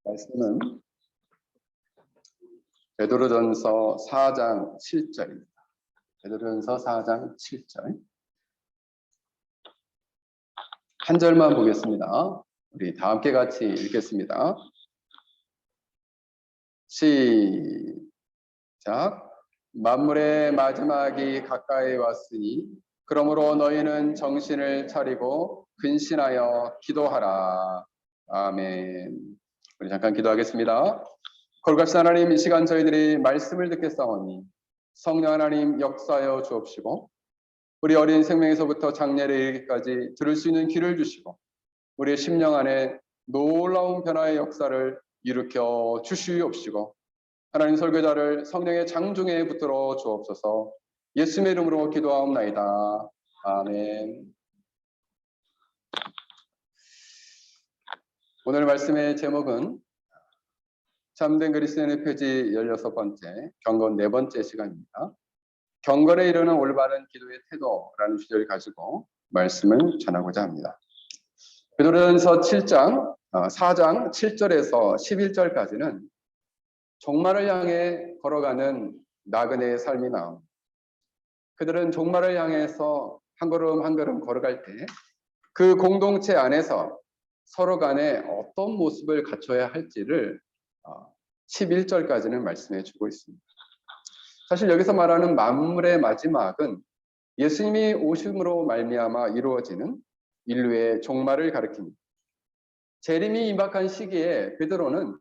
말씀은 베드로전서 4장 7절입니다. 베드로전서 4장 7절. 한 절만 보겠습니다. 우리 다 함께 같이 읽겠습니다. 시작. 만물의 마지막이 가까이 왔으니 그러므로 너희는 정신을 차리고 근신하여 기도하라. 아멘. 우리 잠깐 기도하겠습니다. 거룩하신 하나님, 이 시간 저희들이 말씀을 듣겠사오니 성령 하나님 역사하여 주옵시고 우리 어린 생명에서부터 장래에 이르기까지 들을 수 있는 귀를 주시고 우리의 심령 안에 놀라운 변화의 역사를 일으켜 주시옵시고 하나님 설교자를 성령의 장중에 붙들어 주옵소서. 예수님의 이름으로 기도하옵나이다. 아멘. 오늘 말씀의 제목은 참된 그리스도인의 표지 16번째, 경건 4번째 시간입니다. 경건에 이르는 올바른 기도의 태도라는 주제를 가지고 말씀을 전하고자 합니다. 베드로전서 4장 7절에서 11절까지는 종말을 향해 걸어가는 나그네의 삶이 나옵니다. 그들은 종말을 향해서 한 걸음 한 걸음 걸어갈 때 그 공동체 안에서 서로 간에 어떤 모습을 갖춰야 할지를 11절까지는 말씀해 주고 있습니다. 사실 여기서 말하는 만물의 마지막은 예수님이 오심으로 말미암아 이루어지는 인류의 종말을 가리킵니다. 재림이 임박한 시기에 베드로는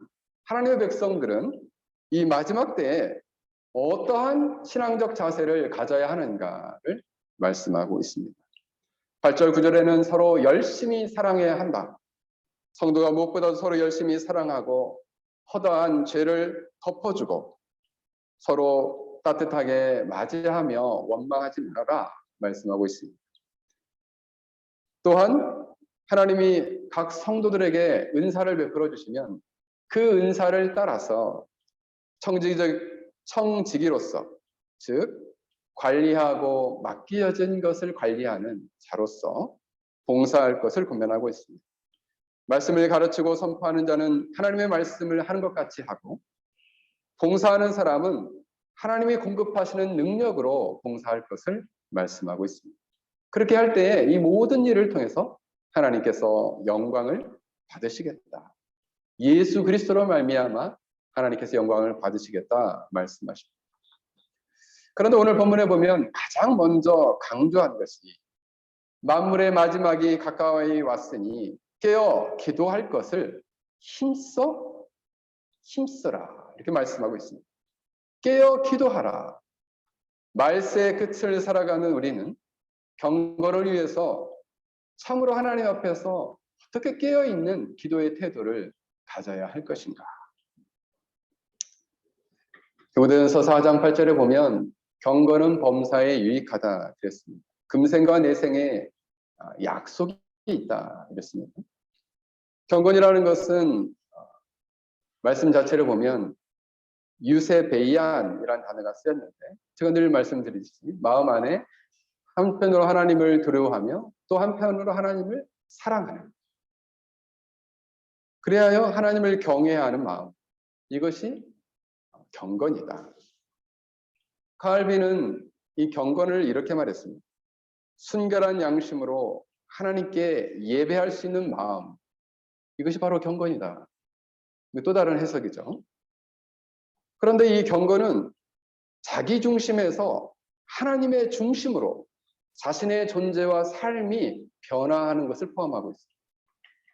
하나님의 백성들은 이 마지막 때에 어떠한 신앙적 자세를 가져야 하는가를 말씀하고 있습니다. 8절 9절에는 서로 열심히 사랑해야 한다. 성도가 무엇보다도 서로 열심히 사랑하고 허다한 죄를 덮어주고 서로 따뜻하게 맞이하며 원망하지 말아라 말씀하고 있습니다. 또한 하나님이 각 성도들에게 은사를 베풀어 주시면 그 은사를 따라서 청지기로서 즉 관리하고 맡겨진 것을 관리하는 자로서 봉사할 것을 권면하고 있습니다. 말씀을 가르치고 선포하는 자는 하나님의 말씀을 하는 것 같이 하고 봉사하는 사람은 하나님이 공급하시는 능력으로 봉사할 것을 말씀하고 있습니다. 그렇게 할 때에 이 모든 일을 통해서 하나님께서 영광을 받으시겠다. 예수 그리스도로 말미암아 하나님께서 영광을 받으시겠다 말씀하십니다. 그런데 오늘 본문에 보면 가장 먼저 강조한 것이 만물의 마지막이 가까이 왔으니 깨어 기도할 것을 힘써라 이렇게 말씀하고 있습니다. 깨어 기도하라. 말세의 끝을 살아가는 우리는 경건을 위해서 참으로 하나님 앞에서 어떻게 깨어있는 기도의 태도를 가져야 할 것인가. 디모데전서 4장 8절에 보면 경건은 범사에 유익하다 그랬습니다. 금생과 내생에 약속이 있다 이랬습니다. 경건이라는 것은 말씀 자체를 보면 유세베이안이라는 단어가 쓰였는데 제가 늘 말씀드리듯이 마음 안에 한편으로 하나님을 두려워하며 또 한편으로 하나님을 사랑하는, 그래야 하나님을 경외해야 하는 마음, 이것이 경건이다. 칼빈은 이 경건을 이렇게 말했습니다. 순결한 양심으로 하나님께 예배할 수 있는 마음, 이것이 바로 경건이다. 또 다른 해석이죠. 그런데 이 경건은 자기 중심에서 하나님의 중심으로 자신의 존재와 삶이 변화하는 것을 포함하고 있습니다.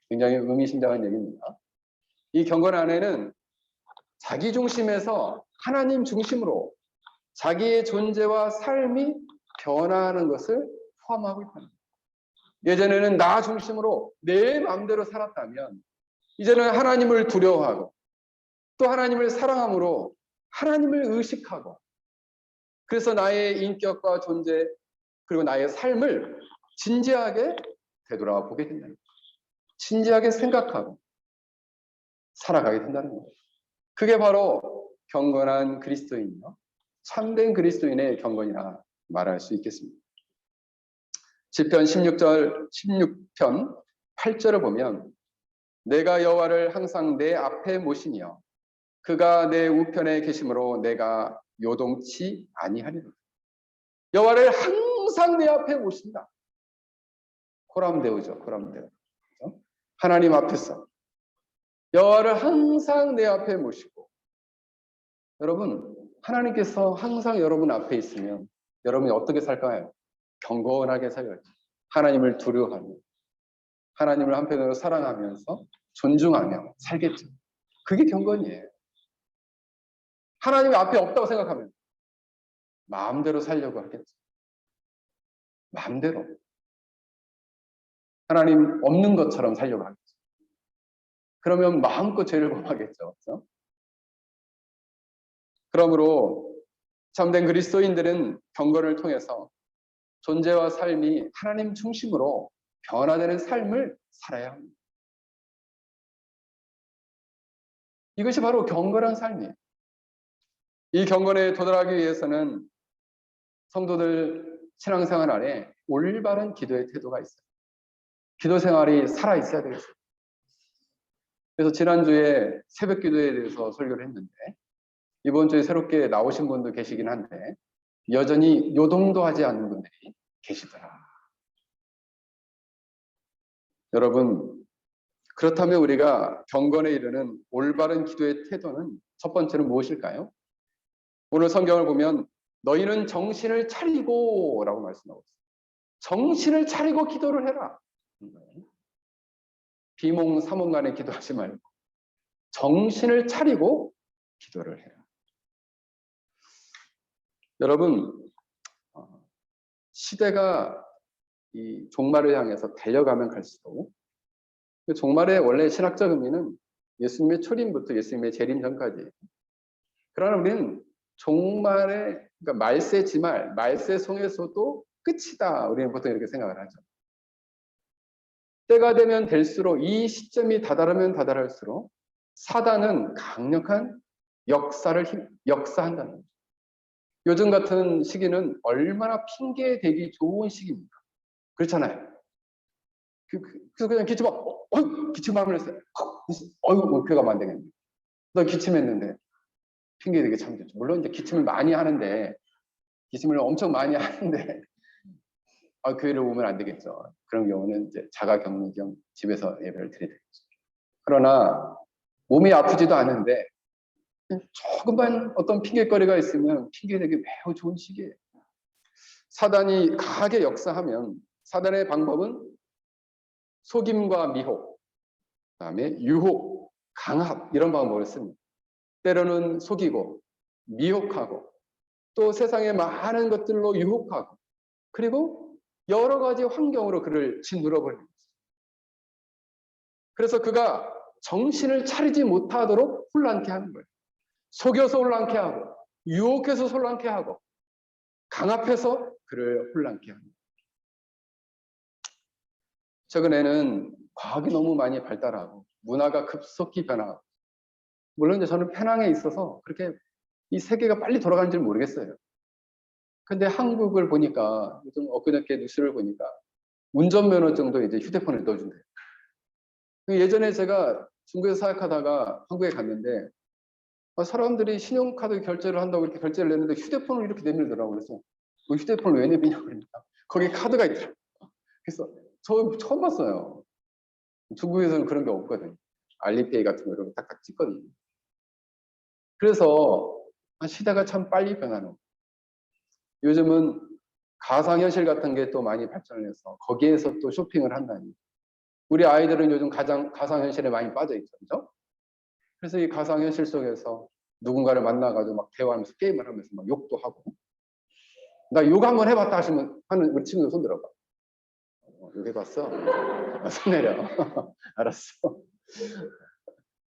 굉장히 의미심장한 얘기입니다. 이 경건 안에는 자기 중심에서 하나님 중심으로 자기의 존재와 삶이 변화하는 것을 포함하고 있다. 예전에는 나 중심으로 내 마음대로 살았다면 이제는 하나님을 두려워하고 또 하나님을 사랑함으로 하나님을 의식하고 그래서 나의 인격과 존재 그리고 나의 삶을 진지하게 되돌아보게 된다는 거예요. 진지하게 생각하고 살아가게 된다는 거예요. 그게 바로 경건한 그리스도인이요, 참된 그리스도인의 경건이라 말할 수 있겠습니다. 시편 16편 8절을 보면 내가 여호와를 항상 내 앞에 모시며 그가 내 우편에 계심으로 내가 요동치 아니하리라. 여호와를 항상 내 앞에 모신다. 코람데오죠. 코람데오. 하나님 앞에서 여호와를 항상 내 앞에 모시고, 여러분 하나님께서 항상 여러분 앞에 있으면 여러분이 어떻게 살까요? 경건하게 살겠죠. 하나님을 두려워하며 하나님을 한편으로 사랑하면서 존중하며 살겠죠. 그게 경건이에요. 하나님이 앞에 없다고 생각하면 마음대로 살려고 하겠죠. 마음대로. 하나님 없는 것처럼 살려고 하겠죠. 그러면 마음껏 죄를 범하겠죠. 그렇죠? 그러므로 참된 그리스도인들은 경건을 통해서 존재와 삶이 하나님 중심으로 변화되는 삶을 살아야 합니다. 이것이 바로 경건한 삶이에요. 이 경건에 도달하기 위해서는 성도들 신앙생활 안에 올바른 기도의 태도가 있어요. 기도 생활이 살아 있어야 되겠어요. 그래서 지난주에 새벽 기도에 대해서 설교를 했는데, 이번 주에 새롭게 나오신 분도 계시긴 한데 여전히 요동도 하지 않는 분들이 계시더라. 여러분, 그렇다면 우리가 경건에 이르는 올바른 기도의 태도는 첫 번째는 무엇일까요? 오늘 성경을 보면 너희는 정신을 차리고 라고 말씀하고 있어요. 정신을 차리고 기도를 해라. 비몽사몽간에 기도하지 말고 정신을 차리고 기도를 해라. 여러분, 시대가 이 종말을 향해서 달려가면 갈수록, 종말의 원래 신학적 의미는 예수님의 초림부터 예수님의 재림 전까지. 그러나 우리는 종말의, 그러니까 말세 지말, 말세 성에서도 끝이다. 우리는 보통 이렇게 생각을 하죠. 때가 되면 될수록, 이 시점이 다다르면 다다를수록 사단은 강력한 역사한다는 거죠. 요즘 같은 시기는 얼마나 핑계 대기 좋은 시기입니까? 그렇잖아요. 그래서 그냥 기침하면 기침하면 했어요. 그렇게 가면 안 되겠네. 너 기침했는데 핑계 대기 참 좋죠. 물론 이제 기침을 많이 하는데, 기침을 엄청 많이 하는데 교회를 오면 안 되겠죠. 그런 경우는 이제 자가격리 겸 집에서 예배를 드려야 되겠죠. 그러나 몸이 아프지도 않은데 조금만 어떤 핑계거리가 있으면 핑계대기 매우 좋은 시기예요. 사단이 강하게 역사하면 사단의 방법은 속임과 미혹, 그다음에 유혹, 강압 이런 방법을 씁니다. 때로는 속이고 미혹하고 또 세상의 많은 것들로 유혹하고, 그리고 여러 가지 환경으로 그를 짓눌러 버립니다. 그래서 그가 정신을 차리지 못하도록 혼란케 하는 거예요. 속여서 혼란케 하고 유혹해서 혼란케 하고 강압해서 그를 혼란케 합니다. 최근에는 과학이 너무 많이 발달하고 문화가 급속히 변화하고, 물론 이제 저는 페낭에 있어서 그렇게 이 세계가 빨리 돌아가는지는 모르겠어요. 근데 한국을 보니까, 요즘 엊그저께 뉴스를 보니까 운전면허증도 이제 휴대폰에 넣어준대요. 예전에 제가 중국에서 사역하다가 한국에 갔는데 사람들이 신용카드 결제를 한다고 이렇게 결제를 냈는데 휴대폰을 이렇게 내밀더라고요. 그래서 휴대폰을 왜 내미냐고 그러니까 거기 카드가 있더라고요. 그래서 저 처음 봤어요. 중국에서는 그런 게 없거든요. 알리페이 같은 거 이렇게 딱딱 찍거든요. 그래서 시대가 참 빨리 변하는. 요즘은 가상현실 같은 게 또 많이 발전을 해서 거기에서 또 쇼핑을 한다니. 우리 아이들은 요즘 가상현실에 많이 빠져 있죠. 그죠? 그래서 이 가상현실 속에서 누군가를 만나가지고 막 대화하면서 게임을 하면서 막 욕도 하고. 나 욕 한번 해봤다 하는 우리 친구들 손 들어봐. 욕 해봤어? 손 내려. 알았어.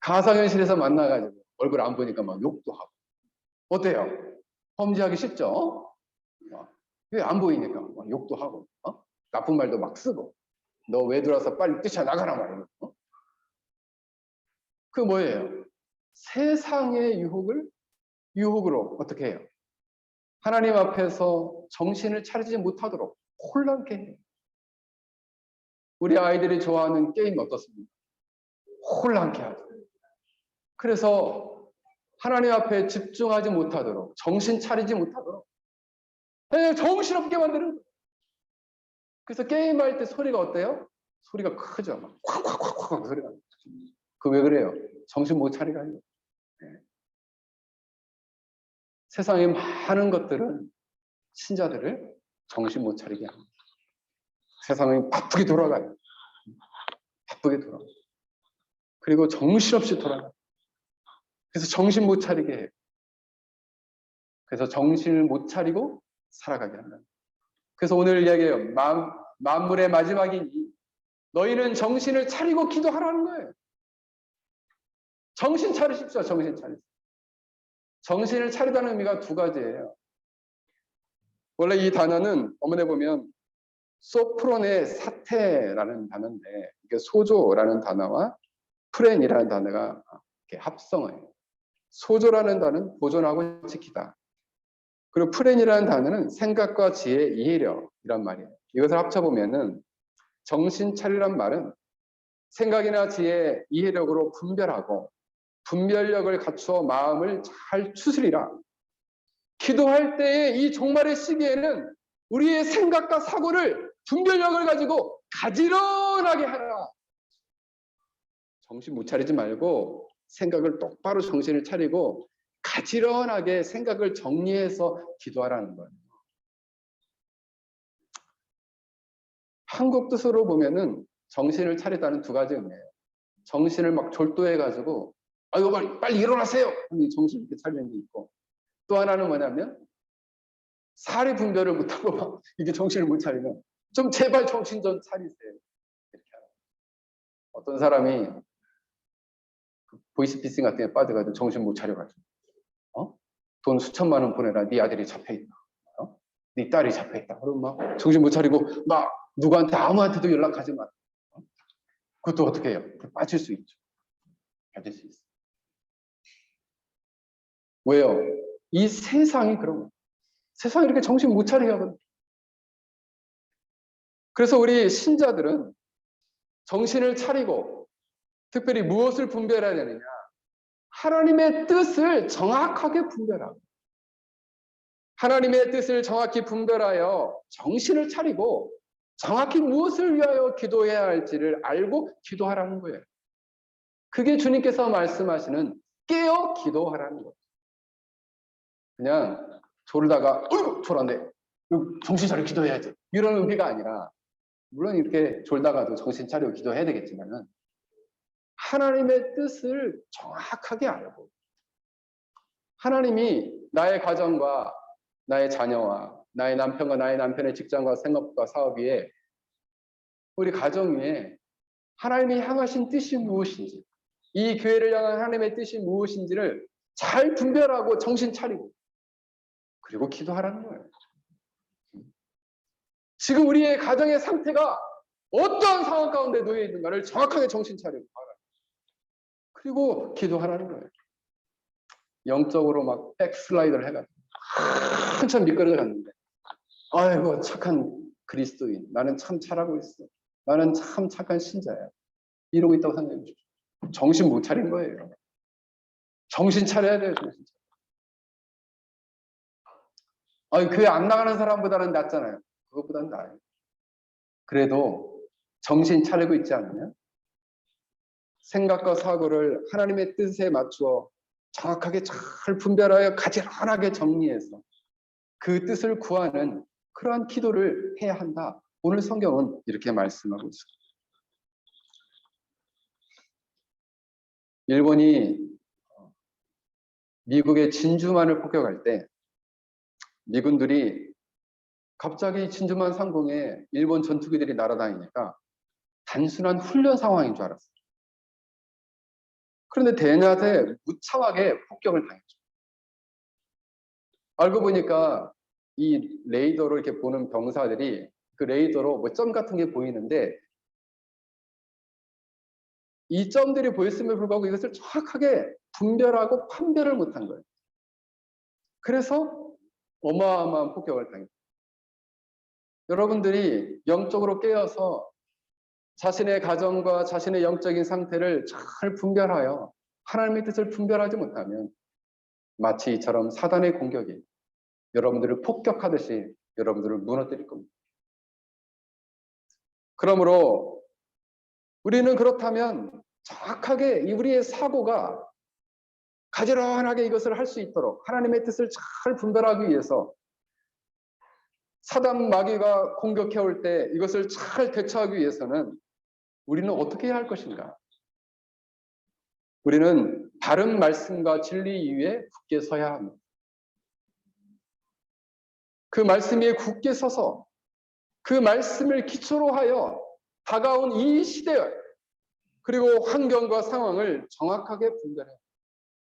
가상현실에서 만나가지고 얼굴 안 보니까 막 욕도 하고. 어때요? 험지하기 쉽죠? 왜 안 보이니까 막 욕도 하고, 나쁜 말도 막 쓰고, 너 왜 들어와서 빨리 뛰쳐나가라 말이야. 그 뭐예요? 세상의 유혹으로 어떻게 해요? 하나님 앞에서 정신을 차리지 못하도록 혼란케 해요. 우리 아이들이 좋아하는 게임 어떻습니까? 혼란케 하죠. 그래서 하나님 앞에 집중하지 못하도록, 정신 차리지 못하도록 그냥 정신없게 만드는 거예요. 그래서 게임할 때 소리가 어때요? 소리가 크죠. 막 콱콱콱콱 소리가. 그 왜 그래요? 정신 못 차리가 아니에요. 네. 세상에 많은 것들은 신자들을 정신 못 차리게 합니다. 세상이 바쁘게 돌아가요. 바쁘게 돌아가요. 그리고 정신없이 돌아가요. 그래서 정신 못 차리게 해요. 그래서 정신을 못 차리고 살아가게 한다. 그래서 오늘 이야기해요. 만물의 마지막이니 너희는 정신을 차리고 기도하라는 거예요. 정신 차리십시오. 정신 차리십시오. 정신을 차리다는 의미가 두 가지예요. 원래 이 단어는 어머니 보면 소프론의 사태라는 단어인데 이게 소조라는 단어와 프렌이라는 단어가 이렇게 합성어예요. 소조라는 단어는 보존하고 지키다. 그리고 프렌이라는 단어는 생각과 지혜, 이해력이란 말이에요. 이것을 합쳐보면은 정신 차리란 말은 생각이나 지혜, 이해력으로 분별하고 분별력을 갖추어 마음을 잘 추스리라. 기도할 때의 이 종말의 시기에는 우리의 생각과 사고를 분별력을 가지고 가지런하게 하라. 정신 못 차리지 말고 생각을 똑바로 정신을 차리고 가지런하게 생각을 정리해서 기도하라는 거예요. 한국 뜻으로 보면은 정신을 차리다는 두 가지 의미예요. 정신을 막 졸도해가지고 아이고 빨리 일어나세요. 정신 이렇게 차리는 게 있고 또 하나는 뭐냐면 사리 분별을 못하고 막 이게 정신을 못 차리면 좀 제발 정신 좀 차리세요. 이렇게 하는. 어떤 사람이 보이스피싱 같은 데 빠져가지고 정신 못 차려가지고 돈 수천만 원 보내라. 네 아들이 잡혀있다. 네 딸이 잡혀있다. 그럼 막 정신 못 차리고 막 누구한테 아무한테도 연락하지 마. 그것도 어떻게 해요? 빠질 수 있죠. 빠질 수 있어요. 왜요? 이 세상이 그런 거예요. 세상이 이렇게 정신 못 차리게 하거든요. 그래서 우리 신자들은 정신을 차리고 특별히 무엇을 분별해야 되느냐? 하나님의 뜻을 정확하게 분별하고 하나님의 뜻을 정확히 분별하여 정신을 차리고 정확히 무엇을 위하여 기도해야 할지를 알고 기도하라는 거예요. 그게 주님께서 말씀하시는 깨어 기도하라는 거예요. 그냥 졸다가 어이구 졸았네. 정신 차리고 기도해야지. 이런 의미가 아니라 물론 이렇게 졸다가도 정신 차리고 기도해야 되겠지만은 하나님의 뜻을 정확하게 알고 하나님이 나의 가정과 나의 자녀와 나의 남편과 나의 남편의 직장과 생업과 사업 위에 우리 가정 위에 하나님이 향하신 뜻이 무엇인지 이 교회를 향한 하나님의 뜻이 무엇인지를 잘 분별하고 정신 차리고 그리고 기도하라는 거예요. 지금 우리의 가정의 상태가 어떠한 상황 가운데 놓여 있는가를 정확하게 정신 차리고 그리고 기도하라는 거예요. 영적으로 막 백슬라이드를 해가지고 한참 미끄러져 갔는데 아이고 착한 그리스도인 나는 참 잘하고 있어. 나는 참 착한 신자야. 이러고 있다고 생각해 보십시오. 정신 못 차린 거예요. 정신 차려야 돼요. 정신 차려. 교회 안 나가는 사람보다는 낫잖아요. 그것보다는 나아요. 그래도 정신 차리고 있지 않으면 생각과 사고를 하나님의 뜻에 맞추어 정확하게 잘 분별하여 가지런하게 정리해서 그 뜻을 구하는 그러한 기도를 해야 한다. 오늘 성경은 이렇게 말씀하고 있습니다. 일본이 미국의 진주만을 폭격할 때 미군들이 갑자기 진주만 상공에 일본 전투기들이 날아다니니까 단순한 훈련 상황인 줄 알았어요. 그런데 대낮에 무차하게 폭격을 당했죠. 알고 보니까 이 레이더로 이렇게 보는 병사들이 그 레이더로 뭐 점 같은 게 보이는데 이 점들이 보였음에도 불구하고 이것을 정확하게 분별하고 판별을 못한 거예요. 그래서 어마어마한 폭격을 당했어요. 여러분들이 영적으로 깨어서 자신의 가정과 자신의 영적인 상태를 잘 분별하여 하나님의 뜻을 분별하지 못하면 마치 이처럼 사단의 공격이 여러분들을 폭격하듯이 여러분들을 무너뜨릴 겁니다. 그러므로 우리는 그렇다면 정확하게 우리의 사고가 가지런하게 이것을 할 수 있도록 하나님의 뜻을 잘 분별하기 위해서 사단 마귀가 공격해 올 때 이것을 잘 대처하기 위해서는 우리는 어떻게 해야 할 것인가? 우리는 바른 말씀과 진리 위에 굳게 서야 합니다. 그 말씀 위에 굳게 서서 그 말씀을 기초로 하여 다가온 이 시대 그리고 환경과 상황을 정확하게 분별해요.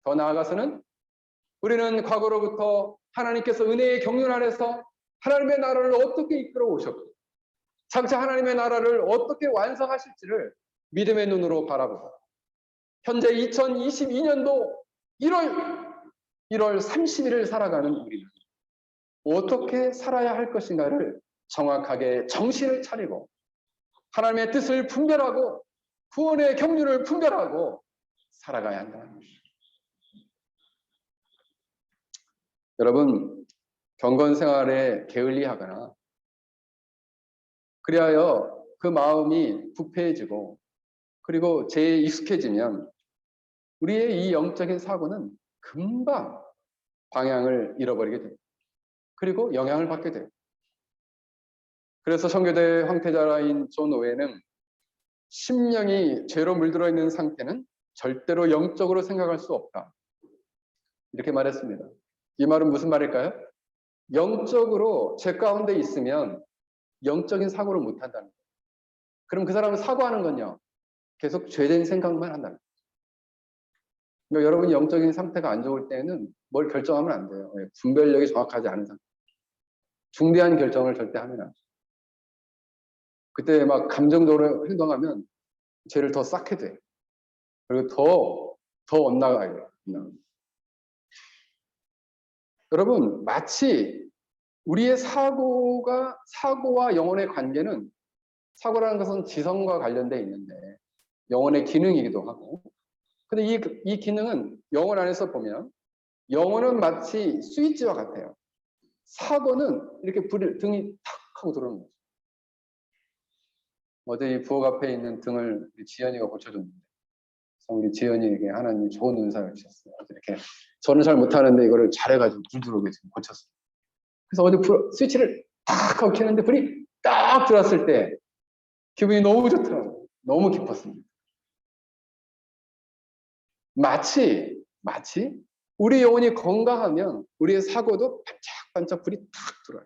더 나아가서는 우리는 과거로부터 하나님께서 은혜의 경륜 안에서 하나님의 나라를 어떻게 이끌어 오셨고 장차 하나님의 나라를 어떻게 완성하실지를 믿음의 눈으로 바라보고 현재 2022년도 1월 30일을 살아가는 우리는 어떻게 살아야 할 것인가를 정확하게 정신을 차리고 하나님의 뜻을 분별하고 구원의 경륜을 분별하고 살아가야 한다는 것입니다. 여러분, 경건 생활에 게을리하거나 그리하여 그 마음이 부패해지고 그리고 죄에 익숙해지면 우리의 이 영적인 사고는 금방 방향을 잃어버리게 됩니다. 그리고 영향을 받게 돼요. 그래서 청교대 황태자인 존 오웨는 심령이 죄로 물들어 있는 상태는 절대로 영적으로 생각할 수 없다. 이렇게 말했습니다. 이 말은 무슨 말일까요? 영적으로 죄 가운데 있으면 영적인 사고를 못 한다는 거예요. 그럼 그 사람은 사고하는 건요. 계속 죄된 생각만 한다는 거예요. 그러니까 여러분이 영적인 상태가 안 좋을 때는 뭘 결정하면 안 돼요. 분별력이 정확하지 않은 상태. 중대한 결정을 절대 하면 안 돼요. 그때 막 감정적으로 행동하면 죄를 더 쌓게 돼. 그리고 더 엇나가게 돼요. 여러분, 마치 우리의 사고와 영혼의 관계는 사고라는 것은 지성과 관련되어 있는데 영혼의 기능이기도 하고 근데 이 기능은 영혼 안에서 보면 영혼은 마치 스위치와 같아요. 사고는 이렇게 불이 등이 탁 하고 들어오는 거죠. 어제 이 부엌 앞에 있는 등을 지연이가 고쳐줬는데 우리 지연이에게 하나님이 좋은 은사를 주셨어요. 이렇게 저는 잘 못하는데 이거를 잘해가지고 불 들어오게 지금 고쳤어요. 그래서 어제 스위치를 딱 하고 켰는데 불이 딱 들어왔을 때 기분이 너무 좋더라고요. 너무 기뻤습니다. 마치 우리 영혼이 건강하면 우리의 사고도 반짝반짝 불이 탁 들어요.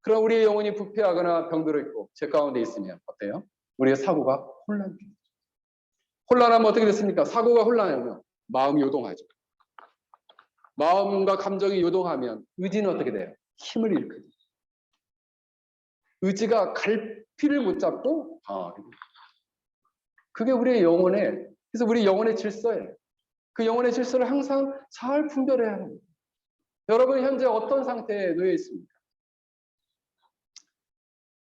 그럼 우리의 영혼이 부패하거나 병들어 있고 죄 가운데 있으면 어때요? 우리의 사고가 혼란돼요. 혼란하면 어떻게 됐습니까? 사고가 혼란하면 마음이 요동하죠. 마음과 감정이 요동하면 의지는 어떻게 돼요? 힘을 잃게 돼요. 의지가 갈피를 못 잡고 그게 우리의 그래서 우리 영혼의 질서예요. 그 영혼의 질서를 항상 잘 분별해야 합니다. 여러분이 현재 어떤 상태에 놓여 있습니까?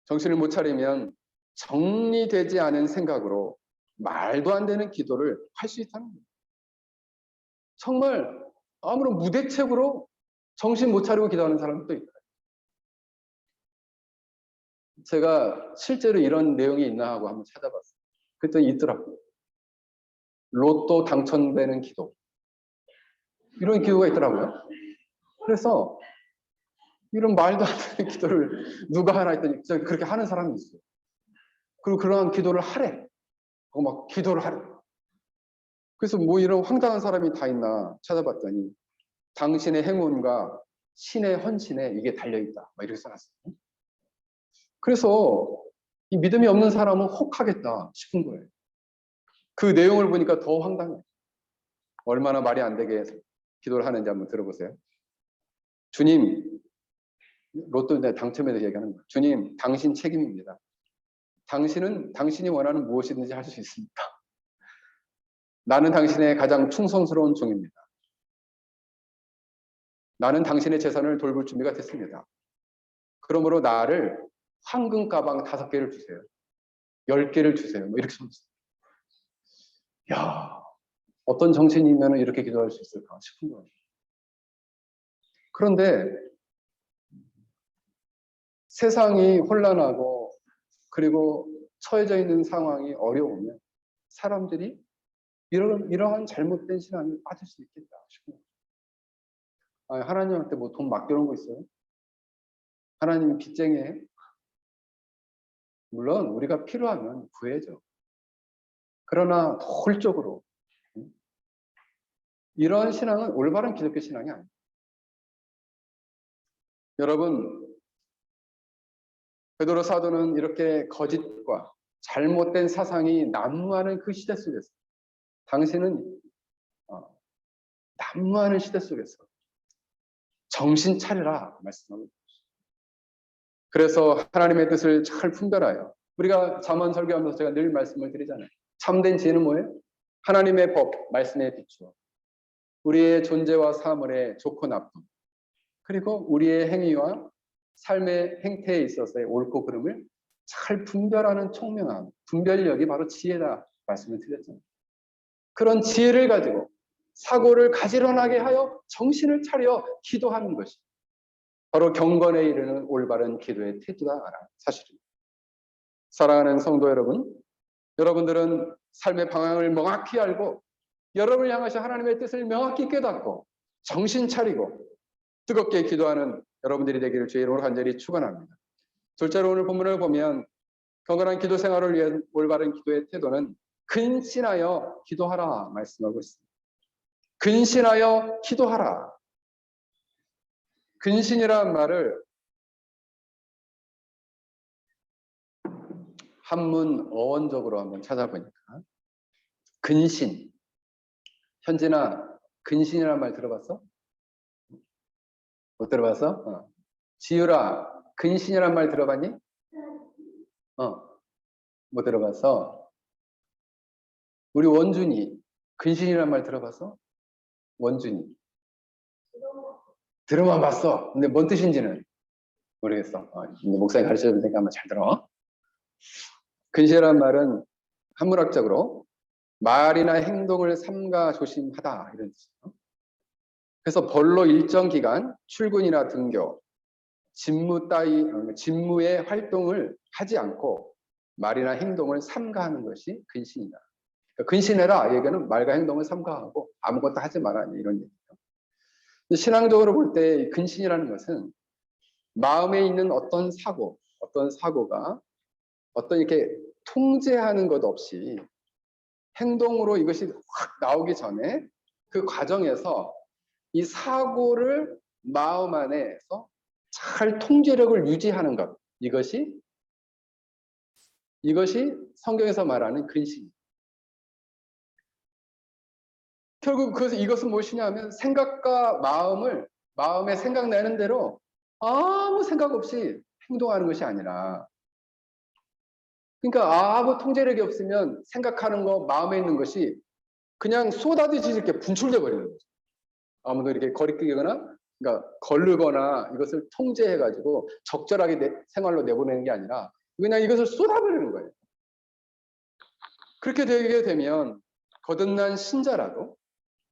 정신을 못 차리면 정리되지 않은 생각으로 말도 안 되는 기도를 할 수 있다는 거예요. 정말 아무런 무대책으로 정신 못 차리고 기도하는 사람도 있다. 제가 실제로 이런 내용이 있나 하고 한번 찾아봤어요. 그랬더니 있더라고요. 로또 당첨되는 기도. 이런 기도가 있더라고요. 그래서 이런 말도 안 되는 기도를 누가 하나 했더니 그렇게 하는 사람이 있어요. 그리고 그러한 기도를 하래. 막 기도를 하래. 그래서 뭐 이런 황당한 사람이 다 있나 찾아봤더니 당신의 행운과 신의 헌신에 이게 달려있다. 막 이렇게 써놨어요. 그래서 이 믿음이 없는 사람은 혹하겠다 싶은 거예요. 그 내용을 보니까 더 황당해요. 얼마나 말이 안 되게 기도를 하는지 한번 들어보세요. 주님, 로또 당첨에 대해 얘기하는 거예요. 주님, 당신 책임입니다. 당신은 당신이 원하는 무엇이든지 할 수 있습니다. 나는 당신의 가장 충성스러운 종입니다. 나는 당신의 재산을 돌볼 준비가 됐습니다. 그러므로 나를 황금 가방 5개를 주세요. 10개를 주세요. 뭐 이렇게 썼어요. 야, 어떤 정치인이면 이렇게 기도할 수 있을까 싶은 거예요. 그런데 세상이 혼란하고 그리고 처해져 있는 상황이 어려우면 사람들이 이러한 잘못된 신앙에 빠질 수 있겠다 싶은 거예요. 하나님한테 뭐 돈 맡겨놓은 거 있어요? 하나님이 빚쟁이에요? 물론 우리가 필요하면 구해죠. 그러나 홀적으로 이런 신앙은 올바른 기독교 신앙이 아닙니다. 여러분, 베드로 사도는 이렇게 거짓과 잘못된 사상이 난무하는 그 시대 속에서 당신은 난무하는 시대 속에서 정신 차리라 말씀하고 있습니다. 그래서 하나님의 뜻을 잘 분별하여 우리가 잠언 설교하면서 제가 늘 말씀을 드리잖아요. 참된 지혜는 뭐예요? 하나님의 법, 말씀에 비추어 우리의 존재와 사물의 좋고 나쁨 그리고 우리의 행위와 삶의 행태에 있어서의 옳고 그름을 잘 분별하는 총명함, 분별력이 바로 지혜다 말씀을 드렸잖아요. 그런 지혜를 가지고 사고를 가지런하게 하여 정신을 차려 기도하는 것이 바로 경건에 이르는 올바른 기도의 태도다라는 사실입니다. 사랑하는 성도 여러분, 여러분들은 삶의 방향을 명확히 알고 여러분을 향하신 하나님의 뜻을 명확히 깨닫고 정신 차리고 뜨겁게 기도하는 여러분들이 되기를 주의 이름으로 간절히 축원합니다. 둘째로 오늘 본문을 보면 경건한 기도 생활을 위한 올바른 기도의 태도는 근신하여 기도하라 말씀하고 있습니다. 근신하여 기도하라. 근신이라는 말을 한문 어원적으로 한번 찾아보니까 근신. 현진아, 근신이라는 말 들어봤어? 못 들어봤어? 지유라, 근신이란 말 들어봤니? 못 들어봤어? 우리 원준이, 근신이란 말 들어봤어? 원준이. 들어만 봤어. 근데 뭔 뜻인지는 모르겠어. 근데 목사님 가르쳐 줄 테니까 한번 잘 들어. 근신이란 말은 한문학적으로 말이나 행동을 삼가 조심하다 이런 뜻이에요. 그래서 벌로 일정 기간 출근이나 등교, 직무의 활동을 하지 않고 말이나 행동을 삼가하는 것이 근신이다. 그러니까 근신해라 얘기는 말과 행동을 삼가하고 아무것도 하지 마라 이런 얘기예요. 신앙적으로 볼 때 근신이라는 것은 마음에 있는 어떤 사고가 어떤 이렇게 통제하는 것 없이 행동으로 이것이 확 나오기 전에 그 과정에서 이 사고를 마음 안에서 잘 통제력을 유지하는 것. 이것이 성경에서 말하는 근신입니다. 결국 이것은 무엇이냐면 생각과 마음에 생각나는 대로 아무 생각 없이 행동하는 것이 아니라 그러니까 아무 통제력이 없으면 생각하는 거 마음에 있는 것이 그냥 쏟아지듯이 이렇게 분출돼 버리는 거죠. 아무도 이렇게 거리끼거나 그러니까 거르거나 이것을 통제해 가지고 적절하게 생활로 내보내는 게 아니라 그냥 이것을 쏟아버리는 거예요. 그렇게 되게 되면 거듭난 신자라도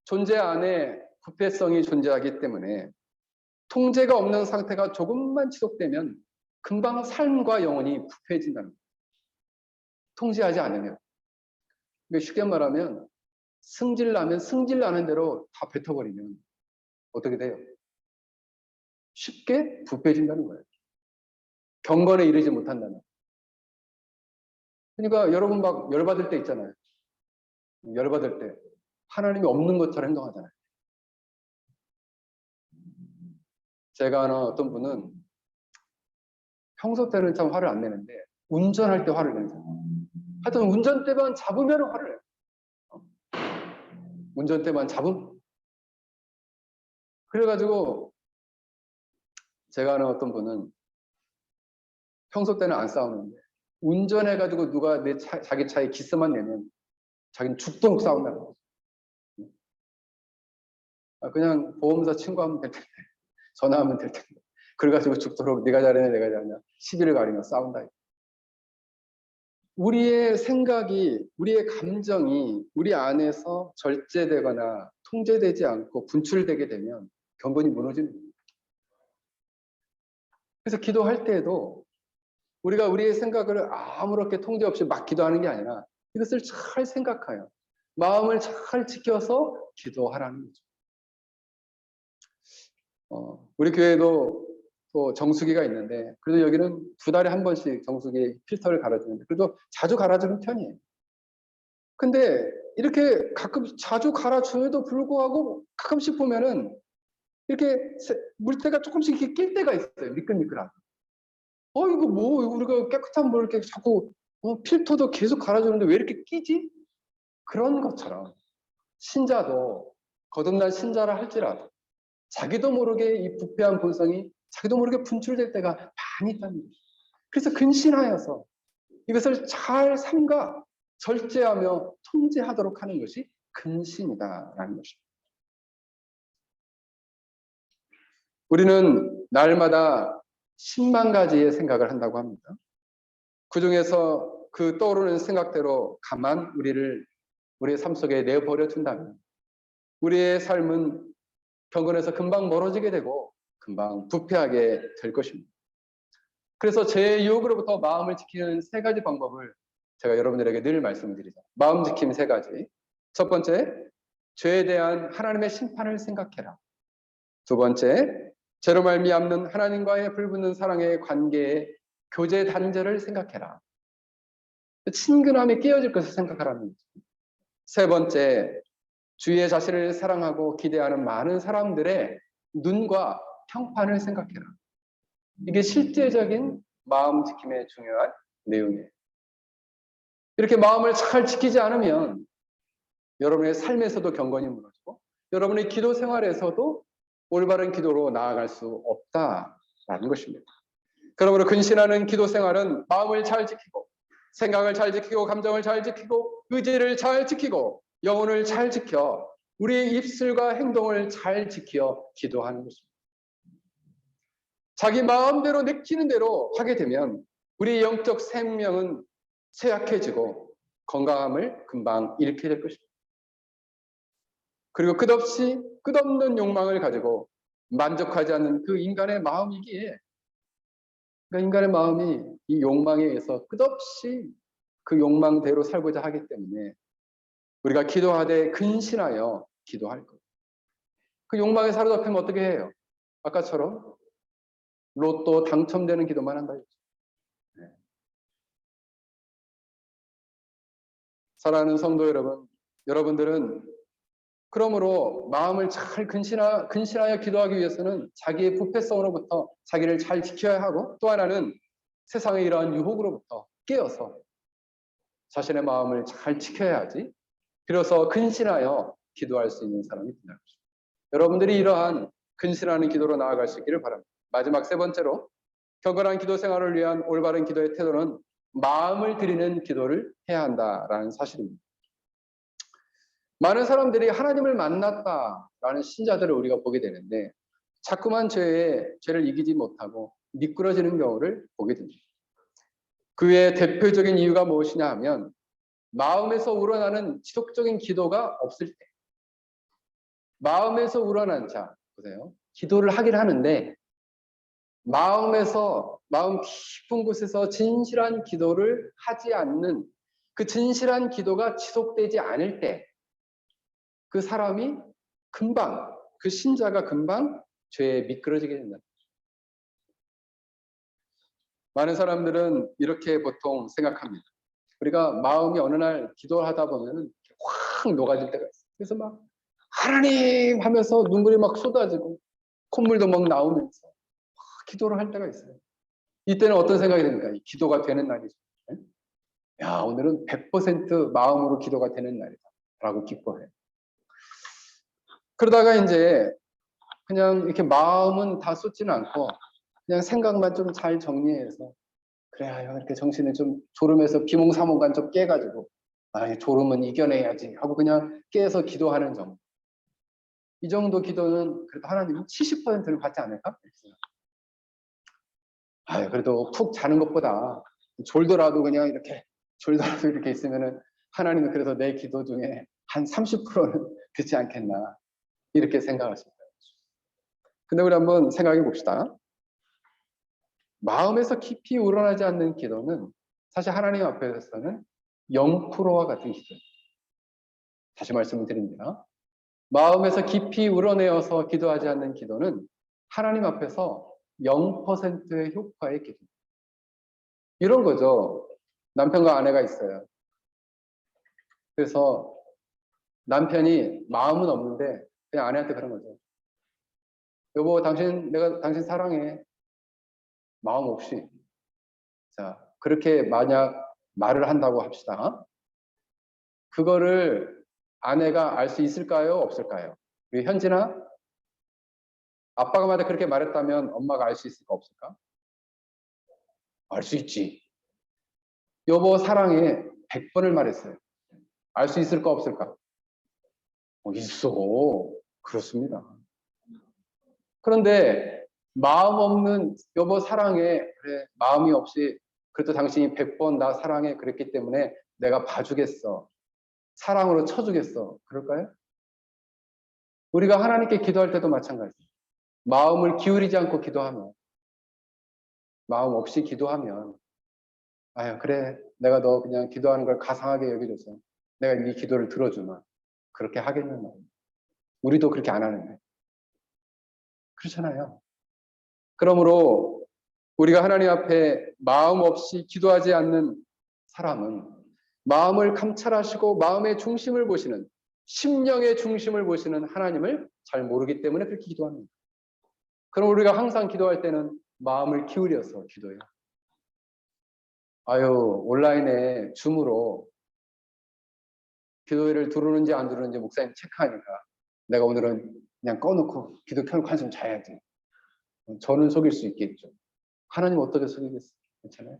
존재 안에 부패성이 존재하기 때문에 통제가 없는 상태가 조금만 지속되면 금방 삶과 영혼이 부패해진다는 거예요. 통제하지 않으면. 그러니까 쉽게 말하면 승질나는 대로 다 뱉어버리면 어떻게 돼요? 쉽게 부패해진다는 거예요. 경건에 이르지 못한다는. 그러니까 여러분 막 열받을 때 있잖아요. 열받을 때 하나님이 없는 것처럼 행동하잖아요. 제가 아는 어떤 분은 평소 때는 참 화를 안 내는데 운전할 때 화를 내는 거예요. 하여튼 운전대만 잡으면 화를 내요. 운전대만 잡음? 그래가지고 제가 아는 어떤 분은 평소 때는 안 싸우는데 운전해가지고 누가 자기 차에 기스만 내면 자기는 죽도록 싸운다는 거죠. 그냥 보험사 친구하면 될 텐데 전화하면 될 텐데 그래가지고 죽도록 네가 잘했냐 내가 잘했냐 시비를 가리며 싸운다. 우리의 생각이, 우리의 감정이 우리 안에서 절제되거나 통제되지 않고 분출되게 되면 경건이 무너지는 거예요. 그래서 기도할 때에도 우리가 우리의 생각을 아무렇게 통제 없이 막 기도하는 게 아니라 이것을 잘 생각하여 마음을 잘 지켜서 기도하라는 거죠. 우리 교회도 또 정수기가 있는데 그래도 여기는 2달에 한 번씩 정수기 필터를 갈아주는데 그래도 자주 갈아주는 편이에요. 근데 이렇게 가끔 자주 갈아줘도 불구하고 가끔씩 보면은 이렇게 물때가 조금씩 이렇게 낄 때가 있어요. 미끌미끌하게. 이거 뭐 우리가 깨끗한 물 이렇게 자꾸 필터도 계속 갈아주는데 왜 이렇게 끼지? 그런 것처럼 신자도 거듭난 신자라 할지라도 자기도 모르게 이 부패한 본성이 자기도 모르게 분출될 때가 많이 있다는 거죠. 그래서 근신하여서 이것을 잘 삼가 절제하며 통제하도록 하는 것이 근신이다라는 것입니다. 우리는 날마다 10만 가지의 생각을 한다고 합니다. 그 중에서 그 떠오르는 생각대로 가만 우리의 삶 속에 내버려 둔다면 우리의 삶은 경건에서 금방 멀어지게 되고 금방 부패하게 될 것입니다. 그래서 제 유혹으로부터 마음을 지키는 3가지 방법을 제가 여러분들에게 늘 말씀드리죠. 마음 지킴 3가지. 첫 번째, 죄에 대한 하나님의 심판을 생각해라. 2번째, 죄로 말미암는 하나님과의 불붙는 사랑의 관계의 교제 단절을 생각해라. 친근함이 깨어질 것을 생각하라는 거죠. 3번째, 주위의 자신을 사랑하고 기대하는 많은 사람들의 눈과 평판을 생각해라. 이게 실제적인 마음 지킴의 중요한 내용이에요. 이렇게 마음을 잘 지키지 않으면 여러분의 삶에서도 경건이 무너지고 여러분의 기도 생활에서도 올바른 기도로 나아갈 수 없다라는 것입니다. 그러므로 근신하는 기도 생활은 마음을 잘 지키고 생각을 잘 지키고 감정을 잘 지키고 의지를 잘 지키고 영혼을 잘 지켜 우리의 입술과 행동을 잘 지켜 기도하는 것입니다. 자기 마음대로 내키는 대로 하게 되면 우리 영적 생명은 쇠약해지고 건강함을 금방 잃게 될 것입니다. 그리고 끝없는 욕망을 가지고 만족하지 않는 그 인간의 마음이기에 그러니까 인간의 마음이 이 욕망에 의해서 끝없이 그 욕망대로 살고자 하기 때문에 우리가 기도하되 근신하여 기도할 것. 그 욕망에 사로잡히면 어떻게 해요? 아까처럼 로또 당첨되는 기도만 한다. 네. 사랑하는 성도 여러분, 여러분들은 그러므로 마음을 잘 근신하여 기도하기 위해서는 자기의 부패성으로부터 자기를 잘 지켜야 하고 또 하나는 세상의 이러한 유혹으로부터 깨어서 자신의 마음을 잘 지켜야지 비로소 근신하여 기도할 수 있는 사람이 된다는 것입니다. 여러분들이 이러한 근신하는 기도로 나아갈 수 있기를 바랍니다. 마지막 3번째로 경건한 기도 생활을 위한 올바른 기도의 태도는 마음을 드리는 기도를 해야 한다라는 사실입니다. 많은 사람들이 하나님을 만났다라는 신자들을 우리가 보게 되는데 자꾸만 죄를 이기지 못하고 미끄러지는 경우를 보게 됩니다. 그의 대표적인 이유가 무엇이냐 하면 마음에서 우러나는 지속적인 기도가 없을 때 마음에서 우러난 보세요. 기도를 하긴 하는데 마음 깊은 곳에서 진실한 기도를 하지 않는 그 진실한 기도가 지속되지 않을 때 그 사람이 그 신자가 금방 죄에 미끄러지게 된다. 많은 사람들은 이렇게 보통 생각합니다. 우리가 마음이 어느 날 기도하다 보면 확 녹아질 때가 있어요. 그래서 막 하나님 하면서 눈물이 막 쏟아지고 콧물도 막 나오면서 기도를 할 때가 있어요. 이때는 어떤 생각이 듭니까? 기도가 되는 날이죠. 야, 오늘은 100% 마음으로 기도가 되는 날이다 라고 기뻐해요. 그러다가 이제 그냥 이렇게 마음은 다 쏟지는 않고 그냥 생각만 좀 잘 정리해서 그래요. 이렇게 정신을 좀 졸음에서 비몽사몽간 좀 깨가지고 졸음은 이겨내야지 하고 그냥 깨서 기도하는 정도. 이 정도 기도는 그래도 하나님은 70%를 받지 않을까? 그래도 푹 자는 것보다 졸더라도 그냥 이렇게 졸더라도 이렇게 있으면은 하나님은 그래서 내 기도 중에 한 30%는 듣지 않겠나 이렇게 생각하십니다. 근데 우리 한번 생각해 봅시다. 마음에서 깊이 우러나지 않는 기도는 사실 하나님 앞에서는 0%와 같은 기도예요. 다시 말씀을 드립니다. 마음에서 깊이 우러내어서 기도하지 않는 기도는 하나님 앞에서 0%의 효과의 기도. 이런 거죠. 남편과 아내가 있어요. 그래서 남편이 마음은 없는데 그냥 아내한테 그런 거죠. 여보, 내가 당신 사랑해. 마음 없이. 자, 그렇게 만약 말을 한다고 합시다. 그거를 아내가 알 수 있을까요? 없을까요? 우리 현진아, 아빠가 만약 그렇게 말했다면 엄마가 알 수 있을까? 없을까? 알 수 있지. 여보 사랑해 100번을 말했어요. 알 수 있을까? 없을까? 있어. 그렇습니다. 그런데 마음 없는 여보 사랑해. 그래, 마음이 없이 그래도 당신이 100번 나 사랑해 그랬기 때문에 내가 봐주겠어. 사랑으로 쳐주겠어. 그럴까요? 우리가 하나님께 기도할 때도 마찬가지예요. 마음을 기울이지 않고 기도하면, 마음 없이 기도하면, 아유 그래 내가 너 그냥 기도하는 걸 가상하게 여겨줘서 내가 네 기도를 들어주마. 그렇게 하겠느냐. 우리도 그렇게 안 하는데. 그렇잖아요. 그러므로 우리가 하나님 앞에 마음 없이 기도하지 않는 사람은 마음을 감찰하시고 마음의 중심을 보시는, 심령의 중심을 보시는 하나님을 잘 모르기 때문에 그렇게 기도합니다. 그럼 우리가 항상 기도할 때는 마음을 기울여서 기도해요. 아유, 온라인에 줌으로 기도회를 들어오는지 안 들어오는지 목사님 체크하니까 내가 오늘은 그냥 꺼놓고 기도 켜놓고 한숨 자야지. 저는 속일 수 있겠죠. 하나님 어떻게 속이겠어요? 괜찮아요?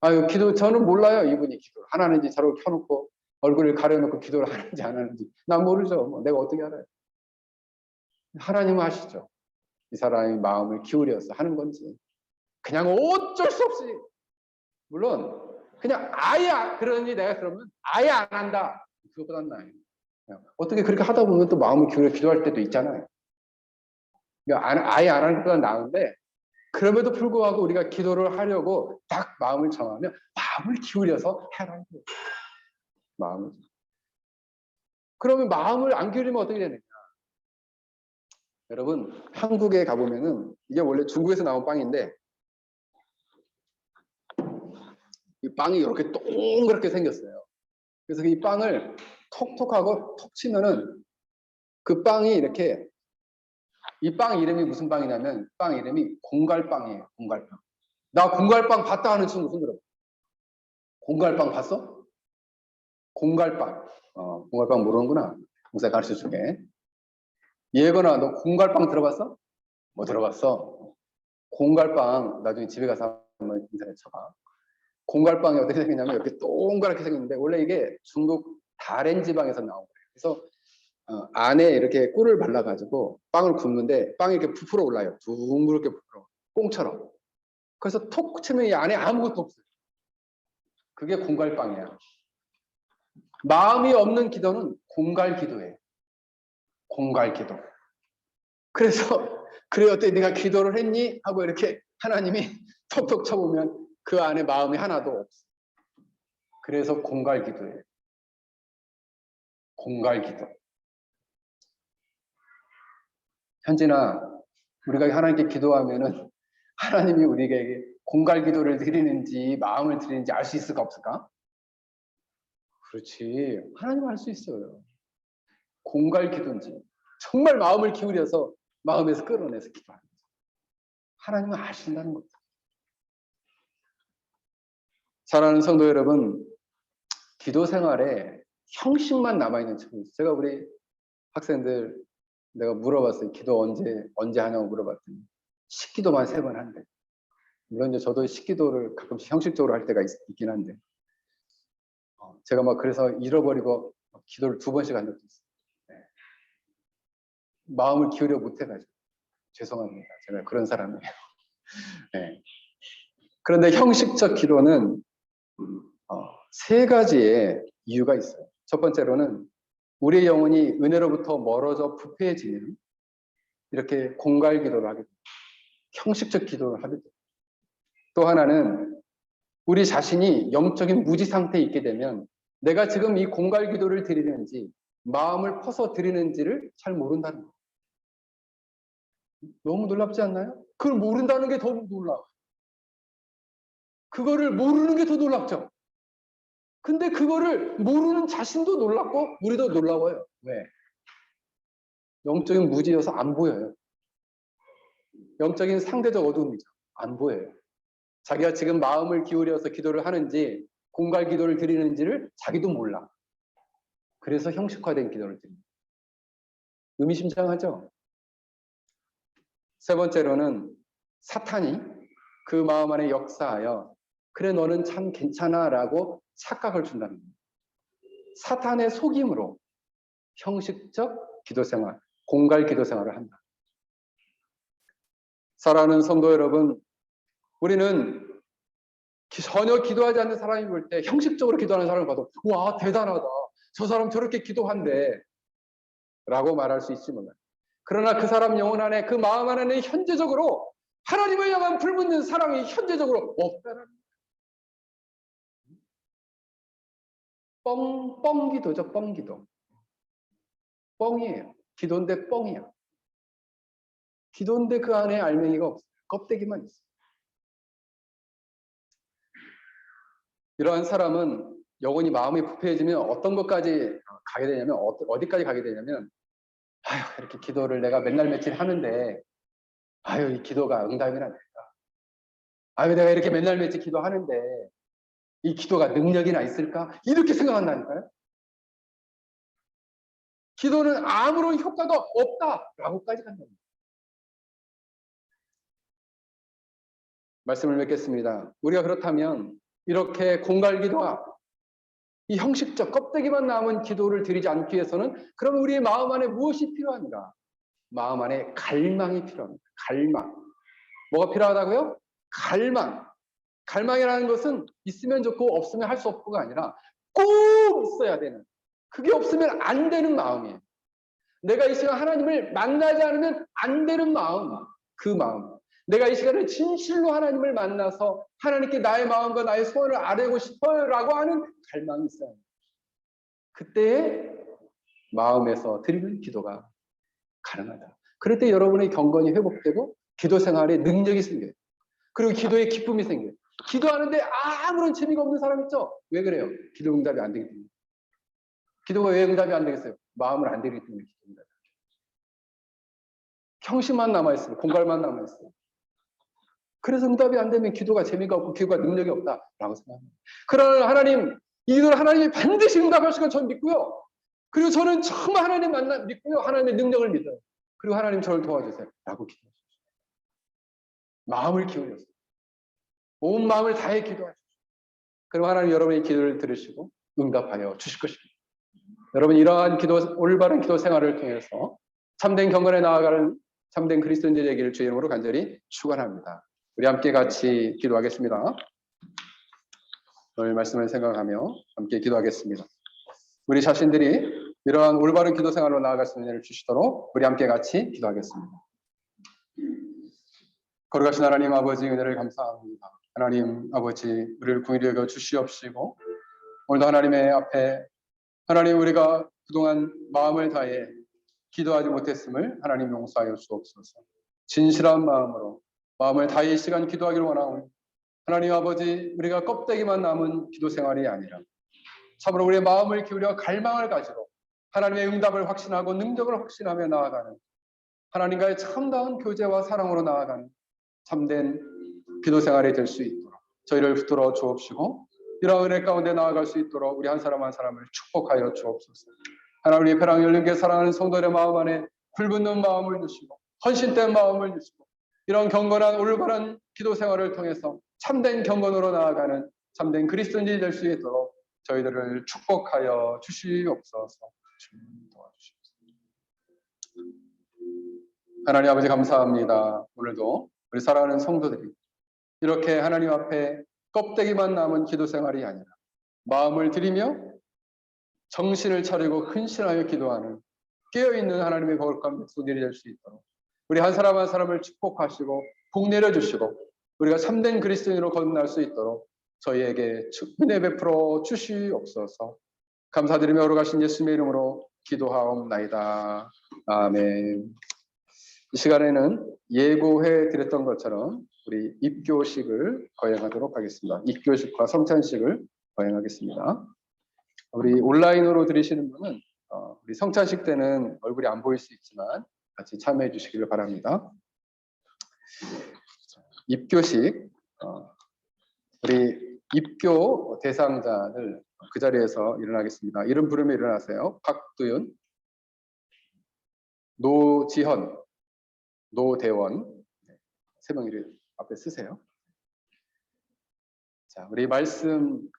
아유, 저는 몰라요. 이분이 기도를 하나는지 저를 켜놓고 얼굴을 가려놓고 기도를 하는지 안 하는지. 난 모르죠. 뭐 내가 어떻게 알아요? 하나님은 아시죠. 이 사람이 마음을 기울여서 하는 건지. 그냥 어쩔 수 없이. 물론 그냥 아예 그러니 내가 그러면 아예 안 한다. 그거보단 나아요. 어떻게 그렇게 하다 보면 또 마음을 기울여 기도할 때도 있잖아요. 그러니까 아예 안 하는 것보다 나은데 그럼에도 불구하고 우리가 기도를 하려고 딱 마음을 정하면 마음을 기울여서 해라. 마음을. 그러면 마음을 안 기울이면 어떻게 되느냐. 여러분 한국에 가보면은 이게 원래 중국에서 나온 빵인데 이 빵이 이렇게 동그랗게 생겼어요. 그래서 이 빵을 톡톡하고 톡 치면은 그 빵이 이렇게 이 빵 이름이 무슨 빵이냐면 빵 이름이 공갈빵이에요. 공갈빵. 나 공갈빵 봤다 하는 친구 손 들어. 공갈빵 봤어? 공갈빵. 공갈빵 모르는구나. 목사 가르쳐 줄게. 예건아, 너 공갈빵 들어봤어? 뭐 들어봤어? 공갈빵 나중에 집에 가서 한번 인터넷 쳐봐. 공갈빵이 어떻게 생겼냐면 이렇게 동그랗게 생겼는데 원래 이게 중국 다롄 지방에서 나온 거예요. 그래서 안에 이렇게 꿀을 발라가지고 빵을 굽는데 빵이 이렇게 부풀어 올라요. 둥그렇게 부풀어. 꽁처럼. 그래서 톡 치면 이 안에 아무것도 없어요. 그게 공갈빵이야. 마음이 없는 기도는 공갈기도예요. 공갈기도. 그래서 그래 어때 네가 기도를 했니? 하고 이렇게 하나님이 톡톡 쳐보면 그 안에 마음이 하나도 없어. 그래서 공갈기도예요. 공갈기도. 현진아, 우리가 하나님께 기도하면은 하나님이 우리에게 공갈기도를 드리는지 마음을 드리는지 알 수 있을까 없을까? 그렇지. 하나님 알 수 있어요. 공갈기도인지 정말 마음을 기울여서 마음에서 끌어내서 기도하는 거죠. 하나님은 아신다는 겁니다. 사랑하는 성도 여러분, 기도 생활에 형식만 남아있는 친구 있어요. 제가 우리 학생들 내가 물어봤어요. 기도 언제 하냐고 물어봤더니 식기도만 3번 한대. 물론 이제 저도 식기도를 가끔씩 형식적으로 할 때가 있긴 한데 제가 막 그래서 잃어버리고 기도를 2번씩 한 적도 있어요. 네. 마음을 기울여 못해가지고 죄송합니다. 제가 그런 사람이에요. 네. 그런데 형식적 기도는 세 가지의 이유가 있어요. 첫 번째로는 우리의 영혼이 은혜로부터 멀어져 부패해지면 이렇게 공갈 기도를 하게 됩니다. 형식적 기도를 하게 됩니다. 또 하나는 우리 자신이 영적인 무지 상태에 있게 되면 내가 지금 이 공갈 기도를 드리는지 마음을 퍼서 드리는지를 잘 모른다는 거예요. 너무 놀랍지 않나요? 그걸 모른다는 게 더 놀라워요. 그거를 모르는 게 더 놀랍죠. 근데 그거를 모르는 자신도 놀랍고 우리도 놀라워요. 왜? 영적인 무지여서 안 보여요. 영적인 상대적 어두움이죠. 안 보여요. 자기가 지금 마음을 기울여서 기도를 하는지 공갈 기도를 드리는지를 자기도 몰라. 그래서 형식화된 기도를 드립니다. 의미심장하죠? 세 번째로는 사탄이 그 마음 안에 역사하여 그래 너는 참 괜찮아 라고 착각을 준다는 겁니다. 사탄의 속임으로 형식적 기도생활, 공갈 기도생활을 한다. 사랑하는 성도 여러분, 우리는 전혀 기도하지 않는 사람이 볼 때 형식적으로 기도하는 사람을 봐도 와 대단하다. 저 사람 저렇게 기도한대 라고 말할 수 있지 몰라요. 그러나 그 사람 영혼 안에 그 마음 안에는 현재적으로 하나님을 향한 불붙는 사랑이 현재적으로 없다는 뻥 기도죠. 뻥 기도. 뻥이에요. 기도인데 뻥이야. 기도인데 그 안에 알맹이가 없어요. 껍데기만 있어요. 이러한 사람은 영혼이 마음이 부패해지면 어떤 것까지 가게 되냐면 어디까지 가게 되냐면 아유 이렇게 기도를 내가 맨날 며칠 하는데 아유 이 기도가 응답이나 될까? 아유 내가 이렇게 맨날 며칠 기도하는데 이 기도가 능력이나 있을까? 이렇게 생각한다니까요. 기도는 아무런 효과가 없다라고까지 간답니다. 말씀을 맺겠습니다. 우리가 그렇다면 이렇게 공갈기도와 이 형식적 껍데기만 남은 기도를 드리지 않기 위해서는 그럼 우리의 마음 안에 무엇이 필요한가? 마음 안에 갈망이 필요합니다. 갈망. 뭐가 필요하다고요? 갈망. 갈망이라는 것은 있으면 좋고 없으면 할 수 없고가 아니라 꼭 있어야 되는, 그게 없으면 안 되는 마음이에요. 내가 이 시간 하나님을 만나지 않으면 안 되는 마음, 그 마음. 내가 이 시간에 진실로 하나님을 만나서 하나님께 나의 마음과 나의 소원을 아뢰고 싶어요라고 하는 갈망이 있어요. 그때의 마음에서 드리는 기도가 가능하다. 그럴 때 여러분의 경건이 회복되고 기도 생활에 능력이 생겨요. 그리고 기도에 기쁨이 생겨요. 기도하는데 아무런 재미가 없는 사람 있죠? 왜 그래요? 기도 응답이 안 되기 때문에. 기도가 왜 응답이 안 되겠어요? 마음을 안 되기 때문에 기도 응답이. 형식만 남아있어요. 공갈만 남아있어요. 그래서 응답이 안 되면 기도가 재미가 없고 기도가 능력이 없다라고 생각합니다. 그러나 하나님, 이걸 하나님이 반드시 응답하실 건 저는 믿고요. 그리고 저는 정말 하나님 믿고요. 하나님의 능력을 믿어요. 그리고 하나님 저를 도와주세요. 라고 기도하셨어요. 마음을 기울였어요. 온 마음을 다해 기도하셨어요. 그리고 하나님 여러분의 기도를 들으시고 응답하여 주실 것입니다. 여러분 이러한 올바른 기도 생활을 통해서 참된 경건에 나아가는 참된 그리스도인들이 되기를 주의 이름으로 간절히 축원합니다. 우리 함께 같이 기도하겠습니다. 오늘 말씀을 생각하며 함께 기도하겠습니다. 우리 자신들이 이러한 올바른 기도 생활로 나아갈 수 있는 은혜를 주시도록 우리 함께 같이 기도하겠습니다. 거룩하신 하나님 아버지 은혜를 감사합니다. 하나님 아버지 우리를 긍휼히 여겨 주시옵시고 오늘도 하나님의 앞에 하나님 우리가 그동안 마음을 다해 기도하지 못했음을 하나님 용서하여 주옵소서. 진실한 마음으로 마음을 다해 이 시간 기도하기를 원하오니 하나님 아버지 우리가 껍데기만 남은 기도 생활이 아니라 참으로 우리의 마음을 기울여 갈망을 가지고 하나님의 응답을 확신하고 능력을 확신하며 나아가는 하나님과의 참다운 교제와 사랑으로 나아가는 참된 기도 생활이 될 수 있도록 저희를 붙들어 주옵시고 이러한 은혜 가운데 나아갈 수 있도록 우리 한 사람 한 사람을 축복하여 주옵소서. 하나님 우리 배랑 열린게 사랑하는 성도들의 마음 안에 불붙는 마음을 주시고 헌신된 마음을 주시고 이런 경건한 올바른 기도 생활을 통해서 참된 경건으로 나아가는 참된 그리스도인이 될 수 있도록 저희들을 축복하여 주시옵소서. 도와주시옵소서. 하나님 아버지 감사합니다. 오늘도 우리 사랑하는 성도들이 이렇게 하나님 앞에 껍데기만 남은 기도 생활이 아니라 마음을 들이며 정신을 차리고 근신하여 기도하는 깨어있는 하나님의 거룩한 백성들이 될 수 있도록 우리 한 사람 한 사람을 축복하시고 복 내려주시고 우리가 참된 그리스도인으로 거듭날 수 있도록 저희에게 은혜 베풀어 주시옵소서. 감사드리며 걸어가신 예수님의 이름으로 기도하옵나이다. 아멘. 이 시간에는 예고해 드렸던 것처럼 우리 입교식을 거행하도록 하겠습니다. 입교식과 성찬식을 거행하겠습니다. 우리 온라인으로 들으시는 분은 우리 성찬식 때는 얼굴이 안 보일 수 있지만 같이 참여해 주시기를 바랍니다. 입교식, 우리 입교 대상자들 그 자리에서 일어나겠습니다. 이름 부르며 일어나세요. 박두윤, 노지현, 노대원, 세 명 이름 앞에 쓰세요. 자, 우리 말씀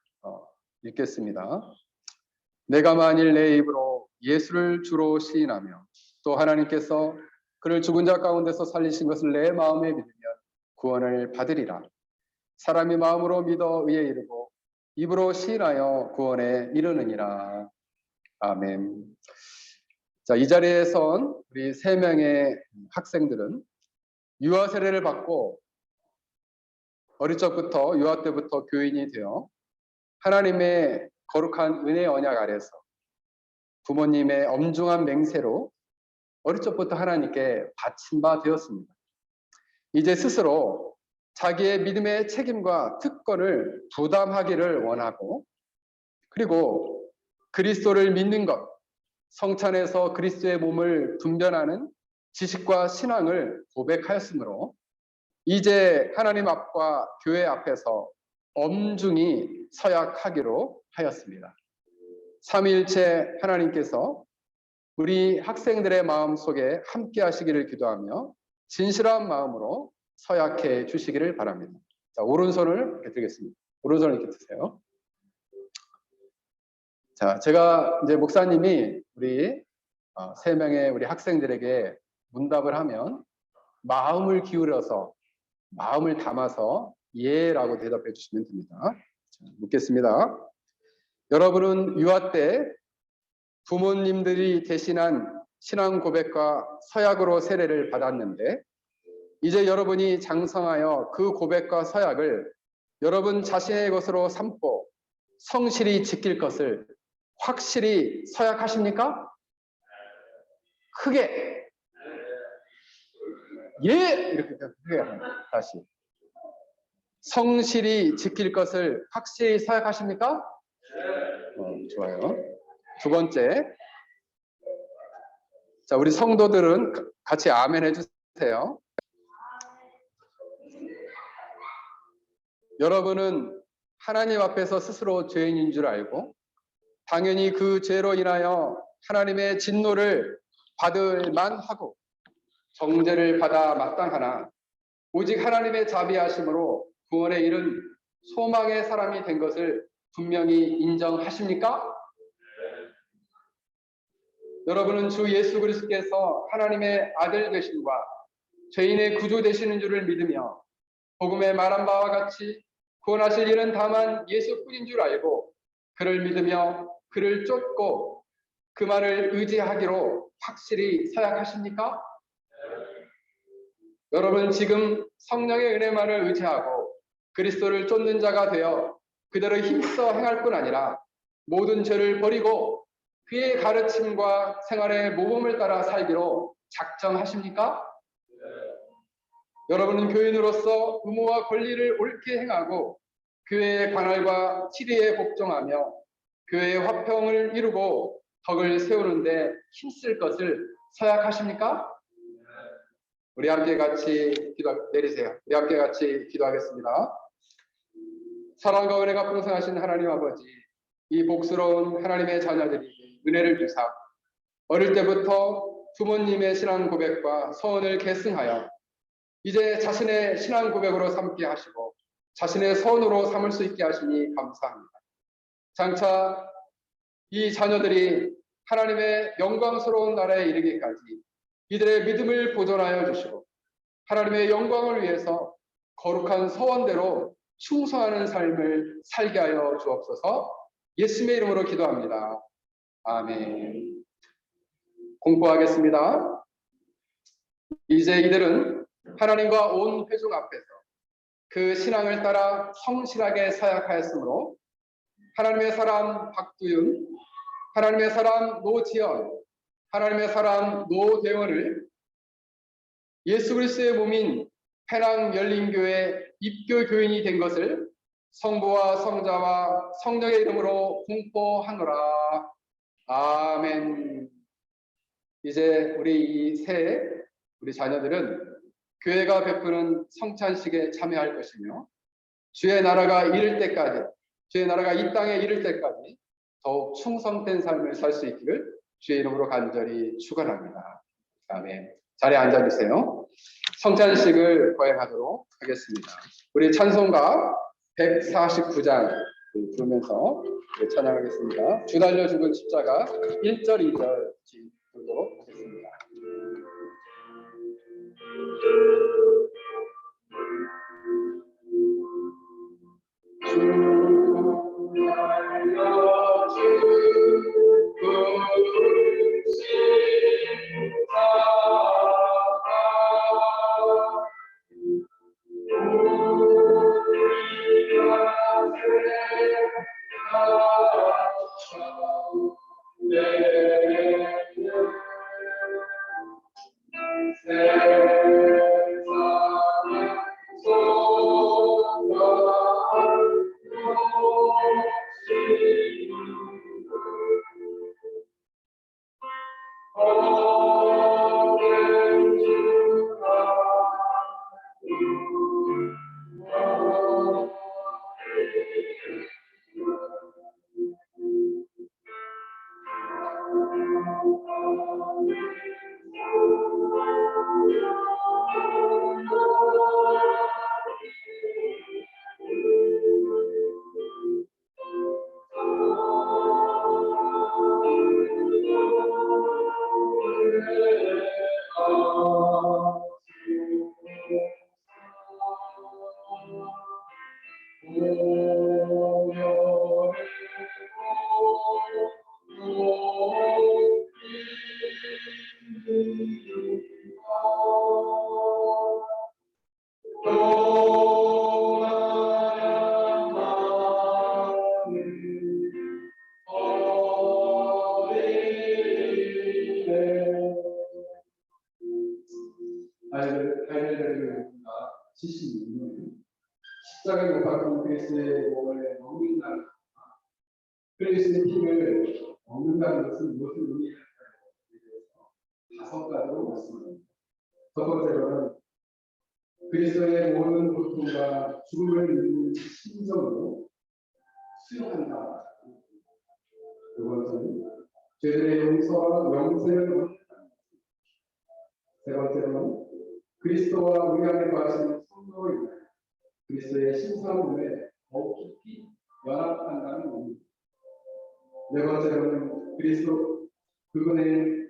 읽겠습니다. 내가 만일 내 입으로 예수를 주로 시인하며 또 하나님께서 그를 죽은 자 가운데서 살리신 것을 내 마음에 믿으면 구원을 받으리라. 사람이 마음으로 믿어 의에 이르고 입으로 시인하여 구원에 이르느니라. 아멘. 자, 이 자리에 선 우리 세 명의 학생들은 유아 세례를 받고 어릴 적부터 유아 때부터 교인이 되어 하나님의 거룩한 은혜 언약 아래서 부모님의 엄중한 맹세로 어릴 적부터 하나님께 바친 바 되었습니다. 이제 스스로 자기의 믿음의 책임과 특권을 부담하기를 원하고 그리고 그리스도를 믿는 것, 성찬에서 그리스도의 몸을 분별하는 지식과 신앙을 고백하였으므로 이제 하나님 앞과 교회 앞에서 엄중히 서약하기로 하였습니다. 삼위일체 하나님께서 우리 학생들의 마음속에 함께 하시기를 기도하며 진실한 마음으로 서약해 주시기를 바랍니다. 자, 오른손을 이렇게 들겠습니다. 오른손을 이렇게 드세요. 자, 제가 이제 목사님이 우리 세 명의 우리 학생들에게 문답을 하면 마음을 기울여서 마음을 담아서 예라고 대답해 주시면 됩니다. 자, 묻겠습니다. 여러분은 유아 때 부모님들이 대신한 신앙 고백과 서약으로 세례를 받았는데 이제 여러분이 장성하여 그 고백과 서약을 여러분 자신의 것으로 삼고 성실히 지킬 것을 확실히 서약하십니까? 크게 예! 이렇게 크게 다시 성실히 지킬 것을 확실히 서약하십니까? 좋아요. 두 번째, 자, 우리 성도들은 같이 아멘 해주세요. 여러분은 하나님 앞에서 스스로 죄인인 줄 알고 당연히 그 죄로 인하여 하나님의 진노를 받을 만하고 정죄를 받아 마땅하나 오직 하나님의 자비하심으로 구원에 이른 소망의 사람이 된 것을 분명히 인정하십니까? 여러분은 주 예수 그리스도께서 하나님의 아들 되심과 죄인의 구주 되시는 줄을 믿으며 복음에 말한 바와 같이 구원하실 이는 다만 예수뿐인 줄 알고 그를 믿으며 그를 쫓고 그만을 의지하기로 확실히 서약하십니까? 여러분 지금 성령의 은혜만을 의지하고 그리스도를 쫓는 자가 되어 그대로 힘써 행할 뿐 아니라 모든 죄를 버리고 그의 가르침과 생활의 모범을 따라 살기로 작정하십니까? 여러분은 교인으로서 의무와 권리를 옳게 행하고 교회의 관할과 치리에 복종하며 교회의 화평을 이루고 덕을 세우는데 힘쓸 것을 서약하십니까? 우리 함께 같이 내리세요. 우리 함께 같이 기도하겠습니다. 사랑과 은혜가 풍성하신 하나님 아버지, 이 복스러운 하나님의 자녀들이 은혜를 주사 어릴 때부터 부모님의 신앙 고백과 서원을 계승하여 이제 자신의 신앙 고백으로 삼게 하시고 자신의 선으로 삼을 수 있게 하시니 감사합니다. 장차 이 자녀들이 하나님의 영광스러운 나라에 이르기까지 이들의 믿음을 보존하여 주시고 하나님의 영광을 위해서 거룩한 서원대로 충성하는 삶을 살게 하여 주옵소서. 예수님의 이름으로 기도합니다. 아멘. 공포하겠습니다. 이제 이들은 하나님과 온 회중 앞에서 그 신앙을 따라 성실하게 사역하였으므로 하나님의 사람 박두윤, 하나님의 사람 노지연, 하나님의 사람 노대원을 예수 그리스도의 몸인 패낭 열린교회 입교 교인이 된 것을 성부와 성자와 성령의 이름으로 공포하노라. 아멘. 이제 우리 자녀들은 교회가 베푸는 성찬식에 참여할 것이며 주의 나라가 이 땅에 이를 때까지 더욱 충성된 삶을 살 수 있기를 주의 이름으로 간절히 축원합니다. 아멘. 자리에 앉아주세요. 성찬식을 거행하도록 하겠습니다. 우리 찬송가 149장 부르면서 찬양하겠습니다. 주 달려 죽은 십자가 1절 2절 부르도록 하겠습니다. 주 달려 죽은 십자가 십자가에 못 박힌 그리스도의 몸을 먹는다는 그리스도의 피를 먹는다는 것은 무엇을 의미할까요? 다섯 가지로 말씀합니다. 첫 번째로는 그리스도의 모든 고통과 죽음을 믿는 심정으로 수용한다. 두 번째는 죄들의 용서와 영생을 얻는다. 세 번째로는 그리스도와 우리 안에 거하시는 성도로 인하여 그리스도의 신성함에 더욱 깊이 연합한다는 의미입니다. 네 번째로는 그리스도 그분이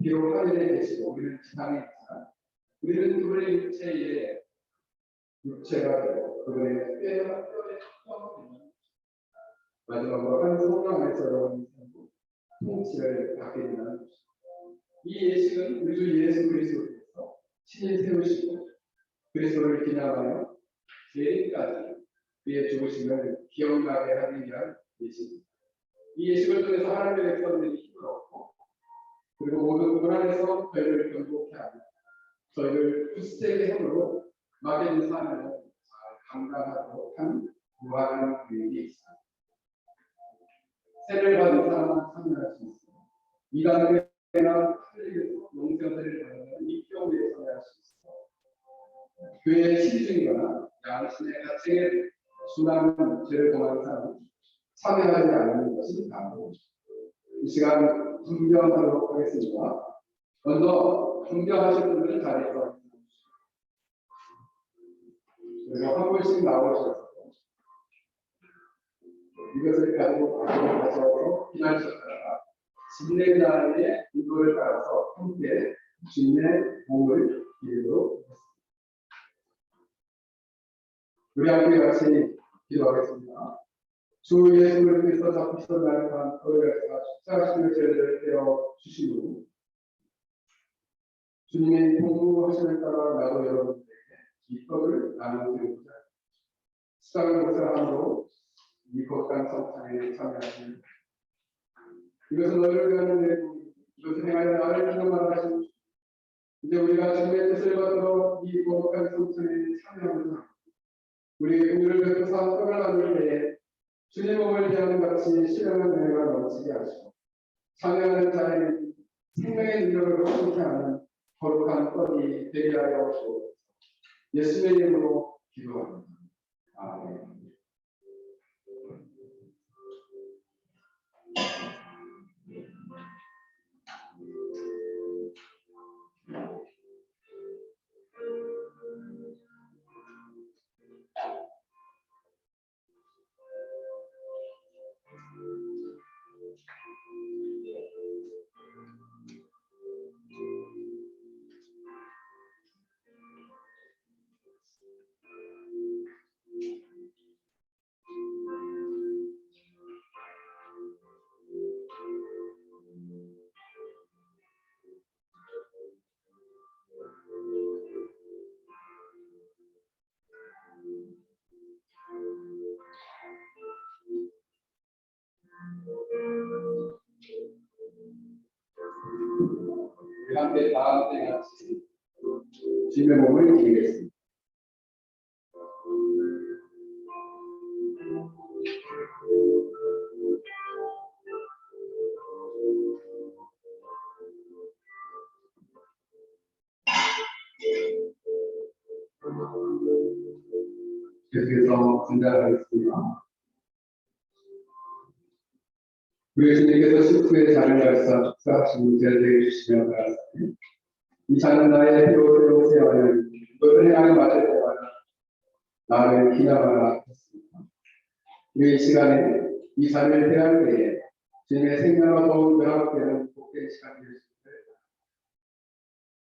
비록 하늘에 계시고 우리는 지상에 있지만 우리는 그분의 육체가 되고 그분의 뼈에 포함됩니다. 마지막으로 한 성령 안에서 여러분이 통치를 받게 된다는 것입니다. 이 예식은 우리 주 예수 그리스도께서 친히 세우시고 그리스도를 기념하여 내일까지 그의 죽으심을 기억나게 하기 위한 예식입니다. 이 예식을 통해서 하나님의 백성들이 힘을 얻고 그리고 모든 고난에서 저희를 견고케 하고 저희를 굳세게 힘으로 맡겨진 삶을 감당하도록 한 무한한 계획이 있습니다. 세를 받은 사람만 참여할 수 있습니다. 이단에나 하늘에서 용서를 받는 이 교회에 참여할 수 있습니다. 교회의 신중이거나 양심의 가책에 순한 죄를 범하는 사람은 참여하지 않는 것이 다음입니다. 이 시간 분명하도록 하겠습니다. 먼저 분명하실 분들은 자리에서 그리고 한 분씩 나오셔서 이것을 가지고 가져서 기도하셨다가 진례자의 인도를 따라서 함께 주님의 몸을 기도로 했습니다. 우리 함께 같이 기도하겠습니다. 주 예수 그리스도 잡히시던 날간 거기가 십자가심을 제대로 떼어 주시고 주님의 공부하심을 따라 나도 여러분들에게 기법을 나눠드리고자 수상을 목사함으로 이 거룩한 성찬에 참여하시는 이것은 너희를 위한 내용 이것을 행하여 나를 기념하라 하신 이제 우리가 주님의 뜻을 받들어 이 거룩한 성찬에 참여하면서 우리의 은혜를 베푸사 떡을 나눌 때에 주님 몸을 위하는 같이 신령한 은혜가 넘치게 하시고 참여하는 자에게 생명의 능력을 확증케 하는 거룩한 떡이 되게 하여 주옵소서. 예수의 이름으로 기도합니다. 아멘. 우리 함께 다 같이 주님의 몸을 드리겠습니다. 계속해서 분달하겠습니다. 우리 주님께서 식후에 잔을 열사 축사하시고 제자에게 주시며 가라사대 이 잔은 나의 피로 새로 세워는 이것을 행하는 맞을 때마다 나를 기념하라 했습니다. 우리 이 시간에 이 잔을 대할 때에 주님의 생명과 더욱 결합되는 복된 시간이 될 수 있습니다.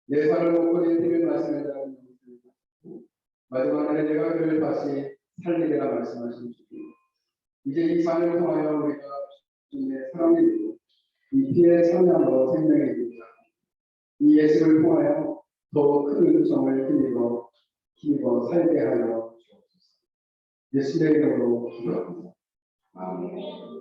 내 살을 먹고 내 피를 마시는 자는 영생입니다. 마지막 날에 내가 그를 다시 살리리라 말씀하신 주님. 이제 이 잔을 통하여 우리가 주님의 사랑을 이루고 이 피에 참여함으로 생명을 이루자. 이 예수를 통하여 더욱 큰 은총을 힘입어 살게 하여 주옵소서. 예수의 이름으로 기도합니다. 아멘.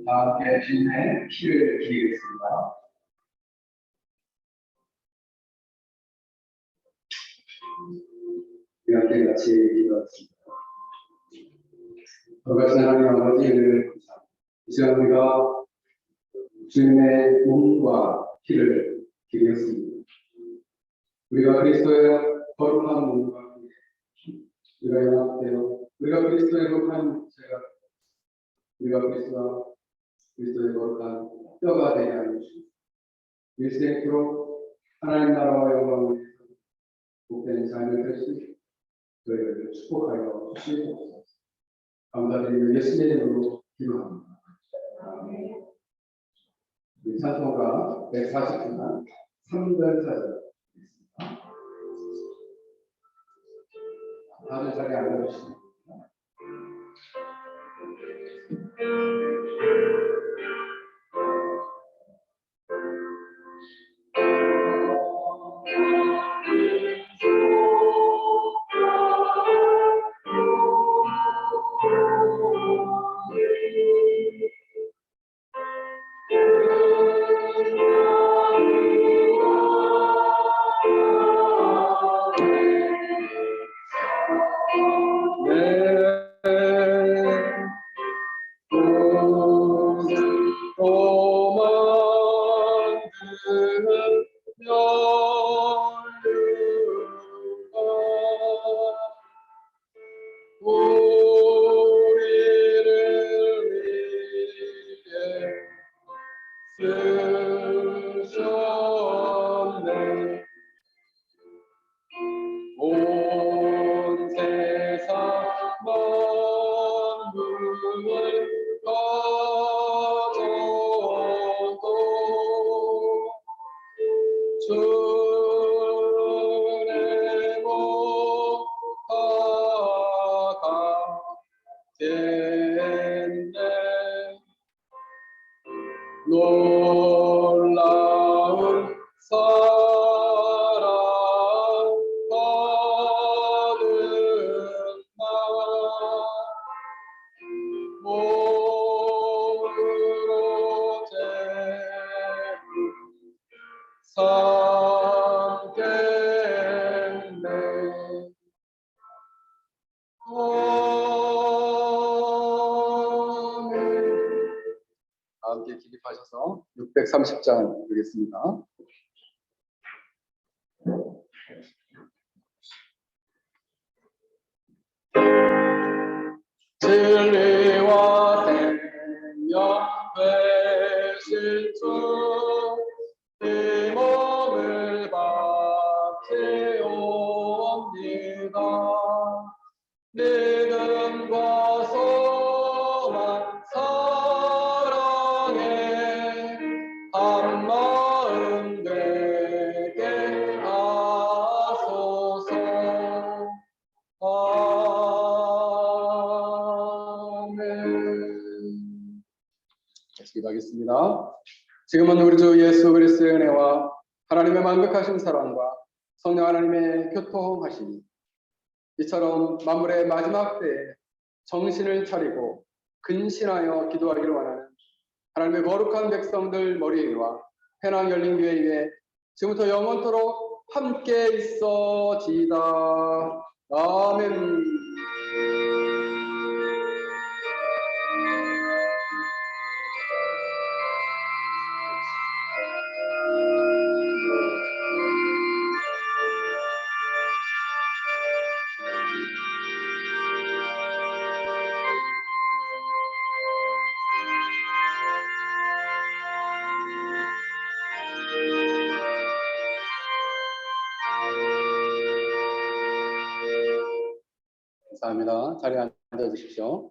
다 함께 주님의 피를 드리겠습니다. 우리 함께 같이 기도하겠습니다. 거룩하신 하나님 아버지 은혜를 감사합니다. 이 시간 우리가 주님의 몸과 피를 드리겠습니다. 우리가 그리스도의 거룩한 몸과 피, 우리가 연합되어 우리가 그리스도의 거룩한 제가 우리가 그리스도의 거룩한 뼈가 되게 하여 주시옵소서. 일생토록 하나님 나라와 영광을 위해서 복된 삶을 살 수 있게 저희를 축복하여 주시옵소서. 감사드리며 예수님의 이름으로 기도합니다. 아멘. 우리 찬송가 140분 3절 4절 있습니다. 다들 자리에 앉아주시면 함께 기립하셔서 630장 드리겠습니다. 진리와 생명 되신 주, 이 몸을 바치옵니다. 믿음과 소망 사랑에 한마음 되게 하소서. 아멘. 같이 기도하겠습니다. 지금은 우리 주 예수 그리스도의 은혜와 하나님의 만극하신 사랑과 성령 하나님의 교통하심이 이처럼 만물의 마지막 때에 정신을 차리고 근신하여 기도하기를 원하는 하나님의 거룩한 백성들 머리 위와 해낭 열린 교회 위에 지금부터 영원토록 함께 있어지이다. 아멘. 감사합니다. 자리에 앉아 주십시오.